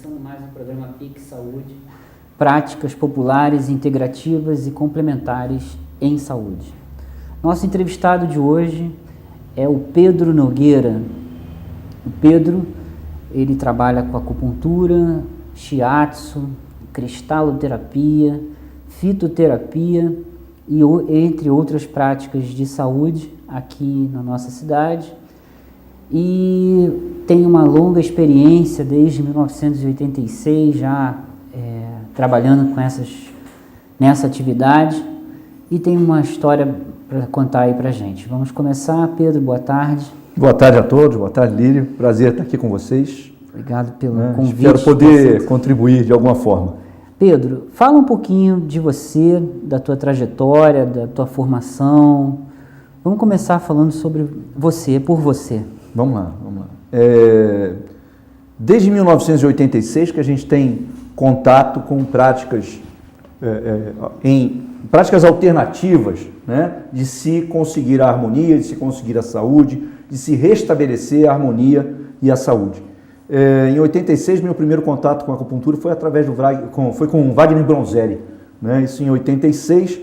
começando mais um programa PIC Saúde, práticas populares, integrativas e complementares em saúde. Nosso entrevistado de hoje é o Pedro Nogueira. O Pedro, ele trabalha com acupuntura, shiatsu, cristaloterapia, fitoterapia e entre outras práticas de saúde aqui na nossa cidade. E tem uma longa experiência desde 1986 já trabalhando nessa atividade e tem uma história para contar aí para a gente. Vamos começar. Pedro, boa tarde. Boa tarde a todos, boa tarde, Lírio. Prazer estar aqui com vocês. Obrigado pelo convite. Espero poder contribuir de alguma forma. Pedro, fala um pouquinho de você, da tua trajetória, da tua formação. Vamos começar falando sobre você, por você. Vamos lá. Desde 1986 que a gente tem contato com práticas práticas alternativas, né, de se conseguir a harmonia, de se conseguir a saúde, de se restabelecer a harmonia e a saúde. Em 86, meu primeiro contato com a acupuntura foi com Wagner Bronzeri, né, isso em 86,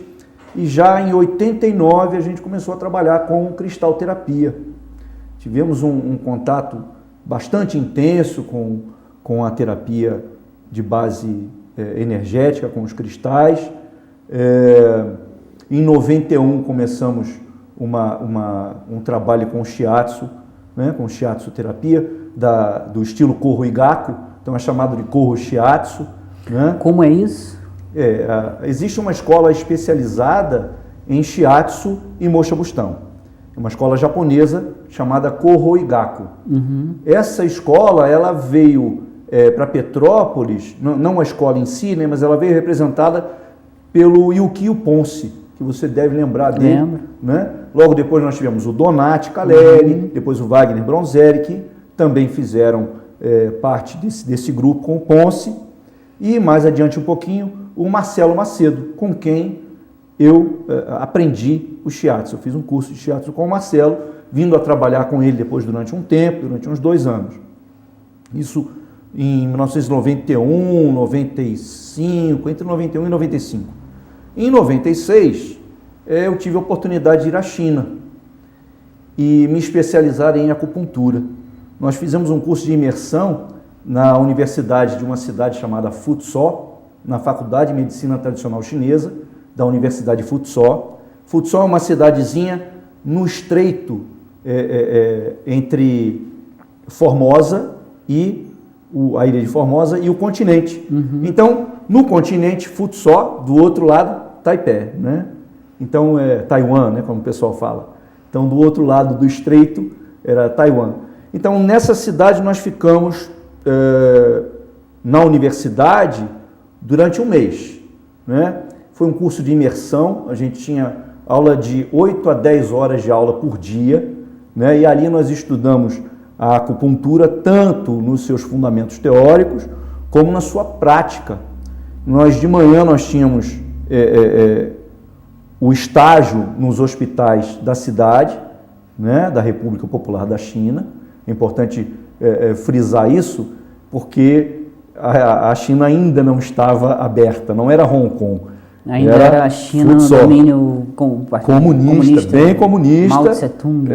e já em 89 a gente começou a trabalhar com cristalterapia. Tivemos um contato bastante intenso com a terapia de base energética, com os cristais. Em 91 começamos um trabalho com shiatsu, né, com shiatsu terapia, do estilo Koho Igaku, então é chamado de Koho Shiatsu. Né? Como é isso? Existe uma escola especializada em shiatsu e mocha bustão. É uma escola japonesa chamada Koho Igaku. Uhum. Essa escola ela veio para Petrópolis, não a escola em si, né, mas ela veio representada pelo Yukio Ponce, que você deve lembrar dele. Lembro. Né? Logo depois nós tivemos o Donati Caleri, depois o Wagner Bronzeri, que também fizeram parte desse grupo com o Ponce, e mais adiante um pouquinho, o Marcelo Macedo, com quem eu aprendi o shiatsu. Eu fiz um curso de shiatsu com o Marcelo, vindo a trabalhar com ele depois durante um tempo, durante uns 2 anos. Isso em 1991, 95, entre 91 e 95. Em 96, eu tive a oportunidade de ir à China e me especializar em acupuntura. Nós fizemos um curso de imersão na universidade de uma cidade chamada Futsal, na Faculdade de Medicina Tradicional Chinesa, da Universidade de Futsal. Futsal é uma cidadezinha no estreito entre Formosa e a ilha de Formosa e o continente. Uhum. Então, no continente, Futsal, do outro lado, Taipei, né? Então, Taiwan, né, como o pessoal fala. Então, do outro lado do estreito era Taiwan. Então, nessa cidade nós ficamos na universidade durante um mês, né? Foi um curso de imersão, a gente tinha aula de 8 a 10 horas de aula por dia, né? E ali nós estudamos a acupuntura tanto nos seus fundamentos teóricos como na sua prática. De manhã nós tínhamos o estágio nos hospitais da cidade, né, da República Popular da China. É importante frisar isso, porque a China ainda não estava aberta, não era Hong Kong. Ainda era a China no domínio comunista, bem comunista. Mao Tse-tung.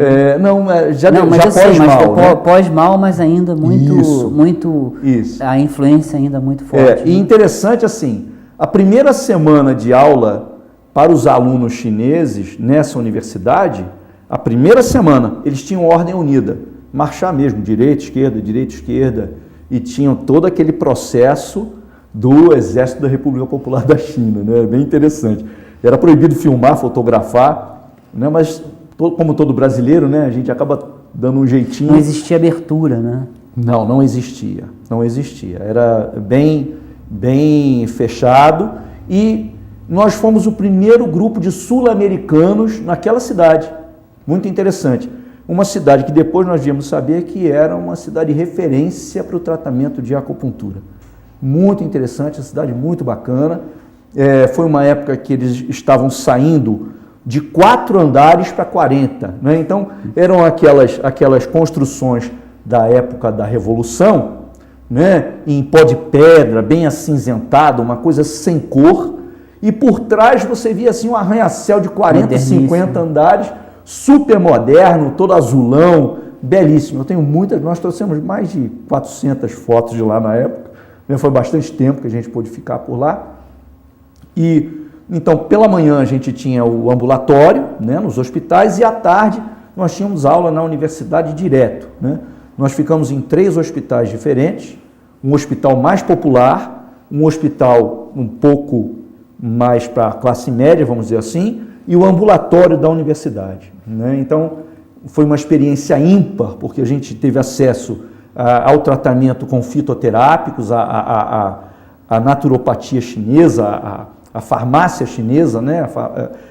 Já pós-Mao. Né? Pós-Mao, mas ainda muito a influência ainda muito forte. E interessante assim, a primeira semana de aula para os alunos chineses nessa universidade, a primeira semana eles tinham ordem unida, marchar mesmo, direita, esquerda, e tinham todo aquele processo do Exército da República Popular da China, né? Bem interessante. Era proibido filmar, fotografar, né? Mas como todo brasileiro, né, a gente acaba dando um jeitinho. Não existia abertura, né? Não existia. Era bem fechado, e nós fomos o primeiro grupo de sul-americanos naquela cidade. Muito interessante. Uma cidade que depois nós viemos saber que era uma cidade de referência para o tratamento de acupuntura. Muito interessante, a cidade muito bacana. Foi uma época que eles estavam saindo de 4 andares para 40. Né? Então, eram aquelas construções da época da Revolução, né, em pó de pedra, bem acinzentado, uma coisa sem cor, e por trás você via assim um arranha-céu de 40, 50 andares, super moderno, todo azulão, belíssimo. Eu tenho muitas, nós trouxemos mais de 400 fotos de lá na época, né, foi bastante tempo que a gente pôde ficar por lá. E então, pela manhã a gente tinha o ambulatório, né, nos hospitais, e à tarde nós tínhamos aula na universidade direto, né? Nós ficamos em 3 hospitais diferentes, um hospital mais popular, um hospital um pouco mais para a classe média, vamos dizer assim, e o ambulatório da universidade, né? Então, foi uma experiência ímpar, porque a gente teve acesso ao tratamento com fitoterápicos, a naturopatia chinesa, a farmácia chinesa, né?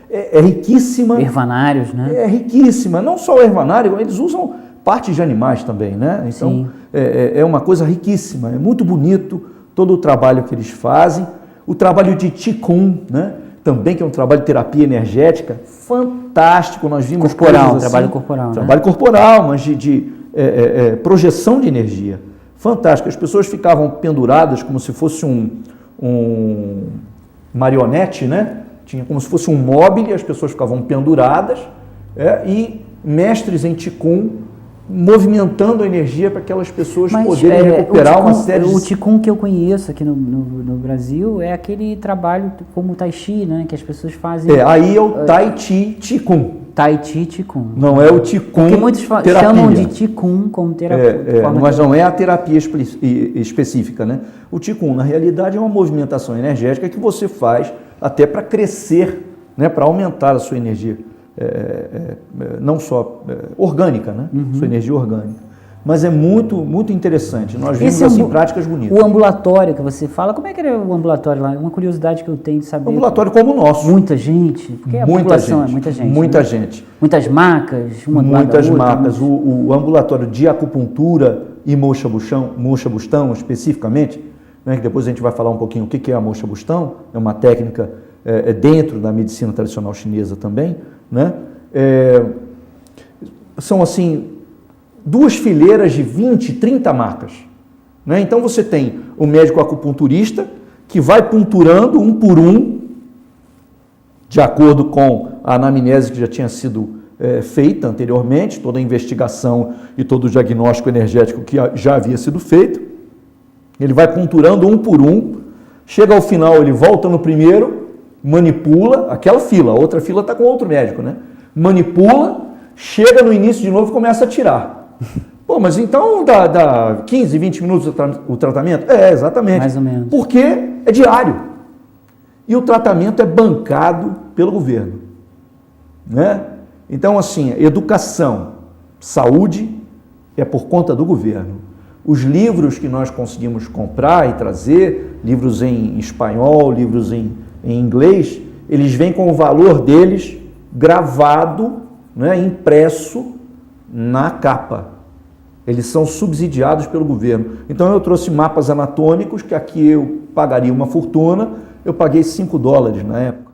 É riquíssima. Ervanários, né? É riquíssima. Não só o ervanário, eles usam partes de animais também, né? Então, é uma coisa riquíssima. É muito bonito todo o trabalho que eles fazem. O trabalho de Qigong, né? Também, que é um trabalho de terapia energética, fantástico. Nós vimos corporal, assim, trabalho corporal. Trabalho corporal, mas de projeção de energia. Fantástico. As pessoas ficavam penduradas como se fosse um marionete, né? Tinha como se fosse um mobile, as pessoas ficavam penduradas, e mestres em Qigong movimentando a energia para aquelas pessoas poderem recuperar uma série de... O Qigong que eu conheço aqui no Brasil é aquele trabalho como o Tai Chi, né? Que as pessoas fazem... aí é o Tai Chi Qigong. Tai Chi Qigong. Não é o Qigong porque muitos chamam de Qigong como terapia. Mas não é a terapia específica, né? O Qigong, na realidade, é uma movimentação energética que você faz até para crescer, né? Para aumentar a sua energia. Não só orgânica, né? Sua energia orgânica. Mas é muito, muito interessante. Nós vimos assim, práticas bonitas. O ambulatório que você fala, como é que era o ambulatório lá? Uma curiosidade que eu tenho de saber. Ambulatório como o nosso. Muita gente? Porque a população é muita gente. Muita né? gente. Muitas macas, muitas macas. O ambulatório de acupuntura e moxa-bustão, especificamente, né, que depois a gente vai falar um pouquinho o que é a moxa-bustão, é uma técnica dentro da medicina tradicional chinesa também, né? São assim 2 fileiras de 20, 30 macas, né? Então você tem o médico acupunturista que vai punturando um por um, de acordo com a anamnese que já tinha sido feita anteriormente, toda a investigação e todo o diagnóstico energético que já havia sido feito. Ele vai punturando um por um, chega ao final, ele volta no primeiro, manipula aquela fila, a outra fila está com outro médico, né? Manipula, chega no início de novo e começa a tirar. Pô, mas então dá 15, 20 minutos o tratamento? Exatamente. Mais ou menos. Porque é diário. E o tratamento é bancado pelo governo, né? Então, assim, educação, saúde é por conta do governo. Os livros que nós conseguimos comprar e trazer, livros em espanhol, livros em inglês, eles vêm com o valor deles gravado, né, impresso na capa. Eles são subsidiados pelo governo. Então eu trouxe mapas anatômicos que aqui eu pagaria uma fortuna, eu paguei $5 na época.